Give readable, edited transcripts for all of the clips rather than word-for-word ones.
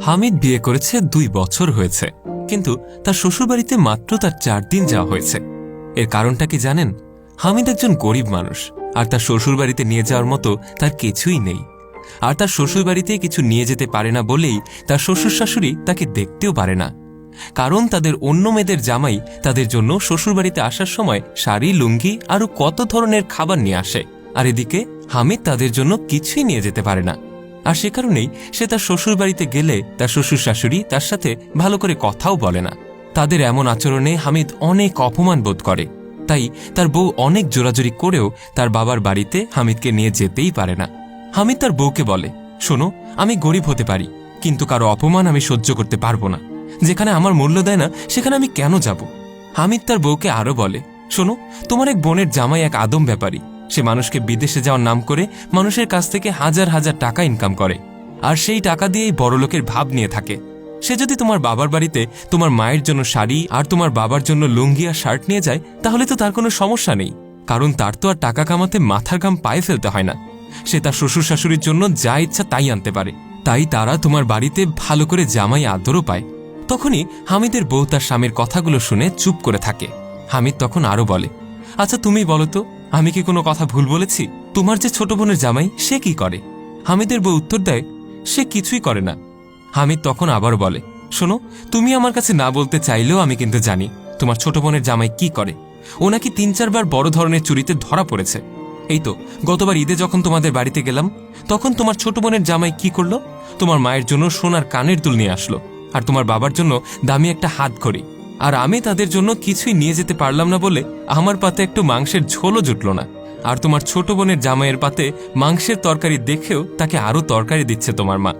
হামিদ বিয়ে করেছে 2 বছর হয়েছে, কিন্তু তার শ্বশুরবাড়িতে মাত্র তার 4 দিন যাওয়া হয়েছে। এর কারণটা কি জানেন? হামিদ একজন গরিব মানুষ, আর তার শ্বশুরবাড়িতে নিয়ে যাওয়ার মতো তার কিছুই নেই। আর তার শ্বশুরবাড়িতে কিছু নিয়ে যেতে পারে না বলেই তার শ্বশুর শাশুড়ি তাকে দেখতেও পারে না। কারণ তাদের অন্য মেয়েদের জামাই তাদের জন্য শ্বশুরবাড়িতে আসার সময় শাড়ি, লুঙ্গি আরও কত ধরনের খাবার নিয়ে আসে, আর এদিকে হামিদ তাদের জন্য কিছুই নিয়ে যেতে পারে না। আর সে কারণেই সে তার শ্বশুরবাড়িতে গেলে তার শ্বশুর শাশুড়ি তার সাথে ভালো করে কথাও বলে না। তাদের এমন আচরণে হামিদ অনেক অপমান বোধ করে, তাই তার বউ অনেক জোরাজোরি করেও তার বাবার বাড়িতে হামিদকে নিয়ে যেতেই পারে না। হামিদ তার বউকে বলে, শোনো, আমি গরিব হতে পারি, কিন্তু কারো অপমান আমি সহ্য করতে পারবো না। যেখানে আমার মূল্য দেয় না সেখানে আমি কেন যাব? হামিদ তার বউকে আরও বলে, শোনো, তোমার এক বোনের জামাই এক আদম ব্যাপারী। সে মানুষকে বিদেশে যাওয়ার নাম করে মানুষের কাছ থেকে হাজার হাজার টাকা ইনকাম করে, আর সেই টাকা দিয়েই বড়লোকের ভাব নিয়ে থাকে। সে যদি তোমার বাবার বাড়িতে তোমার মায়ের জন্য শাড়ি আর তোমার বাবার জন্য লুঙ্গি আর শার্ট নিয়ে যায়, তাহলে তো তার কোনো সমস্যা নেই, কারণ তার তো আর টাকা কামাতে মাথার ঘাম পায়ে ফেলতে হয় না। সে তার শ্বশুর শাশুড়ির জন্য যা ইচ্ছা তাই আনতে পারে, তাই তারা তোমার বাড়িতে ভালো করে জামাই আদরও পায়। তখনই হামিদের বউ তার স্বামীর কথাগুলো শুনে চুপ করে থাকে। হামিদ তখন আরও বলে, আচ্ছা তুমি বলো তো, আমি কি কোনো কথা ভুল বলেছি? তোমার যে ছোট বোনের জামাই, সে কি করে? হামিদের বউ উত্তর দেয়, সে কিছুই করে না। হামিদ তখন আবার বলে, শোনো, তুমি আমার কাছে না বলতে চাইলেও আমি কিন্তু জানি তোমার ছোট বোনের জামাই কি করে। ও নাকি 3-4 বার বড় ধরনের চুরিতে ধরা পড়েছে। এই তো গতবার ঈদে যখন তোমাদের বাড়িতে গেলাম, তখন তোমার ছোট বোনের জামাই কি করলো? তোমার মায়ের জন্য সোনার কানের দুল নিয়ে আসলো, আর তোমার বাবার জন্য দামি একটা হাত ঘড়ি। আর আমি তাদের জন্য কিছুই নিয়ে যেতে পারলাম না বলে আমার পাতে একটু মাংসের ঝোলও জুটল না। আর তোমার ছোট বোনের জামাইয়ের পাতে মাংসের তরকারি দেখেও তাকে আরও তরকারি দিচ্ছে তোমার মা।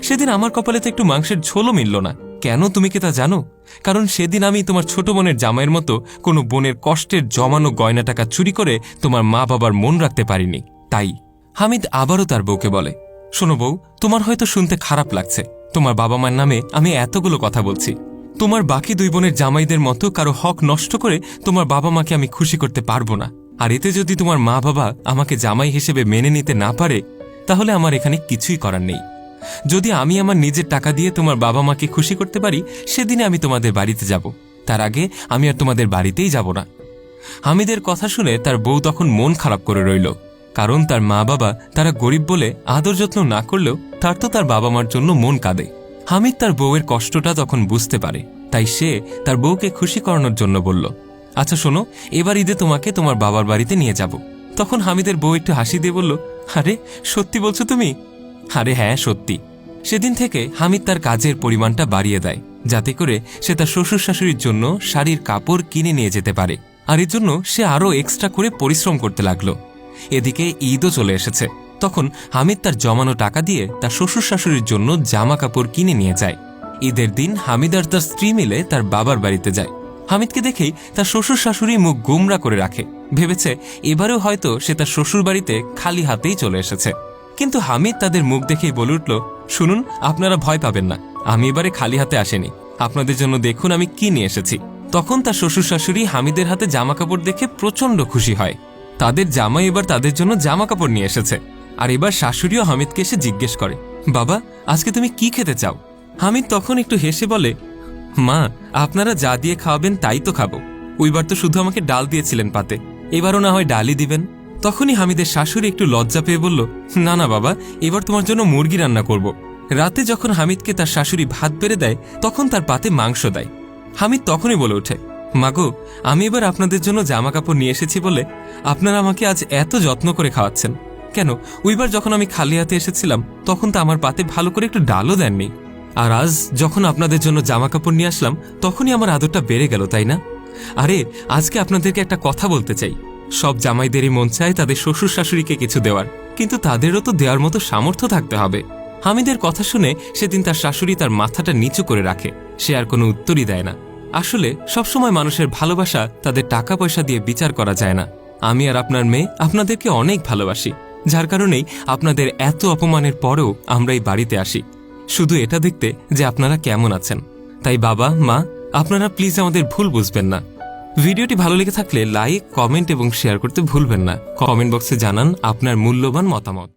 সেদিন আমার কপালে তো একটু মাংসের ঝোলও মিলল না। কেন, তুমি কি তা জানো? কারণ সেদিন আমি তোমার ছোট বোনের জামাইয়ের মতো কোনো বোনের কষ্টের জমানো গয়না টাকা চুরি করে তোমার মা বাবার মন রাখতে পারিনি, তাই। হামিদ আবারও তার বউকে বলে, শোনো বউ, তোমার হয়তো শুনতে খারাপ লাগছে, তোমার বাবা মার নামে আমি এতগুলো কথা বলছি। তোমার বাকি 2 বোনের জামাইদের মতো কারো হক নষ্ট করে তোমার বাবা মাকে আমি খুশি করতে পারবো না। আর এতে যদি তোমার মা বাবা আমাকে জামাই হিসেবে মেনে নিতে না পারে, তাহলে আমার এখানে কিছুই করার নেই। যদি আমি আমার নিজের টাকা দিয়ে তোমার বাবা মাকে খুশি করতে পারি, সেদিনে আমি তোমাদের বাড়িতে যাব, তার আগে আমি আর তোমাদের বাড়িতেই যাব না। হামিদের কথা শুনে তার বউ তখন মন খারাপ করে রইল, কারণ তার মা বাবা তারা গরিব বলে আদর যত্ন না করলেও তার তো তার বাবা মার জন্য মন কাঁদে। হামিদ তার বউয়ের কষ্টটা তখন বুঝতে পারে, তাই সে তার বউকে খুশি করানোর জন্য বলল, আচ্ছা শোনো, এবার ঈদে তোমাকে তোমার বাবার বাড়িতে নিয়ে যাব। তখন হামিদের বউ একটু হাসি দিয়ে বলল, আরে সত্যি বলছো তুমি? আরে হ্যাঁ, সত্যি। সেদিন থেকে হামিদ তার কাজের পরিমাণটা বাড়িয়ে দেয়, যাতে করে সে তার শ্বশুর শাশুড়ির জন্য শাড়ির কাপড় কিনে নিয়ে যেতে পারে, আর এর জন্য সে আরও এক্সট্রা করে পরিশ্রম করতে লাগলো। এদিকে ঈদও চলে এসেছে। তখন হামিদ তার জমানো টাকা দিয়ে তার শ্বশুর শাশুড়ির জন্য জামা কাপড় কিনে নিয়ে যায়। ঈদের দিন হামিদ আর তার স্ত্রী মিলে তার বাবার বাড়িতে যায়। হামিদকে দেখেই তার শ্বশুর শাশুড়ি মুখ গোমরা করে রাখে, ভেবেছে এবারেও হয়তো সে তার শ্বশুর বাড়িতে খালি হাতেই চলে এসেছে। কিন্তু হামিদ তাদের মুখ দেখেই বলে উঠল, শুনুন, আপনারা ভয় পাবেন না, আমি এবারে খালি হাতে আসেনি, আপনাদের জন্য দেখুন আমি কি নিয়ে এসেছি। তখন তার শ্বশুর শাশুড়ি হামিদের হাতে জামা কাপড় দেখে প্রচণ্ড খুশি হয়। তাদের জামাই এবার তাদের জন্য জামা কাপড় নিয়ে এসেছে। আর এবার শাশুড়িও হামিদকে এসে জিজ্ঞেস করে, বাবা, আজকে তুমি কি খেতে চাও? হামিদ তখন একটু হেসে বলে, মা, আপনারা যা দিয়ে খাওয়াবেন তাই তো খাবো। ওইবার তো শুধু আমাকে ডাল দিয়েছিলেন পাতে, এবারও না হয় ডালই দিবেন। তখনই হামিদের শাশুড়ি একটু লজ্জা পেয়ে বলল, না না বাবা, এবার তোমার জন্য মুরগি রান্না করব। রাতে যখন হামিদকে তার শাশুড়ি ভাত বেড়ে দেয়, তখন তার পাতে মাংস দেয়। হামিদ তখনই বলে ওঠে, মাগো, আমি এবার আপনাদের জন্য জামা কাপড় নিয়ে এসেছি বলে আপনারা আমাকে আজ এত যত্ন করে খাওয়াচ্ছেন। কেন, ওইবার যখন আমি খালি হাতে এসেছিলাম তখন তো আমার পাতে ভালো করে একটু ডালও দেননি। আর আজ যখন আপনাদের জন্য জামা কাপড় নিয়ে আসলাম, তখনই আমার আদরটা বেড়ে গেল, তাই না? আরে আজকে আপনাদেরকে একটা কথা বলতে চাই। সব জামাইদেরই মন চায় তাদের শ্বশুর শাশুড়িকে কিছু দেওয়ার, কিন্তু তাদেরও তো দেওয়ার মতো সামর্থ্য থাকতে হবে। হামিদের কথা শুনে সেদিন তার শাশুড়ি তার মাথাটা নিচু করে রাখে, সে আর কোনো উত্তরই দেয় না। আসলে সবসময় মানুষের ভালোবাসা তাদের টাকা পয়সা দিয়ে বিচার করা যায় না। আমি আর আপনার মেয়ে আপনাদেরকে অনেক ভালোবাসি, যার কারণেই আপনাদের এত অপমানের পরেও আমরা এই বাড়িতে আসি, শুধু এটা দেখতে যে আপনারা কেমন আছেন। তাই বাবা, মা, আপনারা প্লিজ আমাদের ভুল বুঝবেন না। ভিডিওটি ভালো লেগে থাকলে লাইক, কমেন্ট এবং শেয়ার করতে ভুলবেন না। কমেন্ট বক্সে জানান আপনার মূল্যবান মতামত।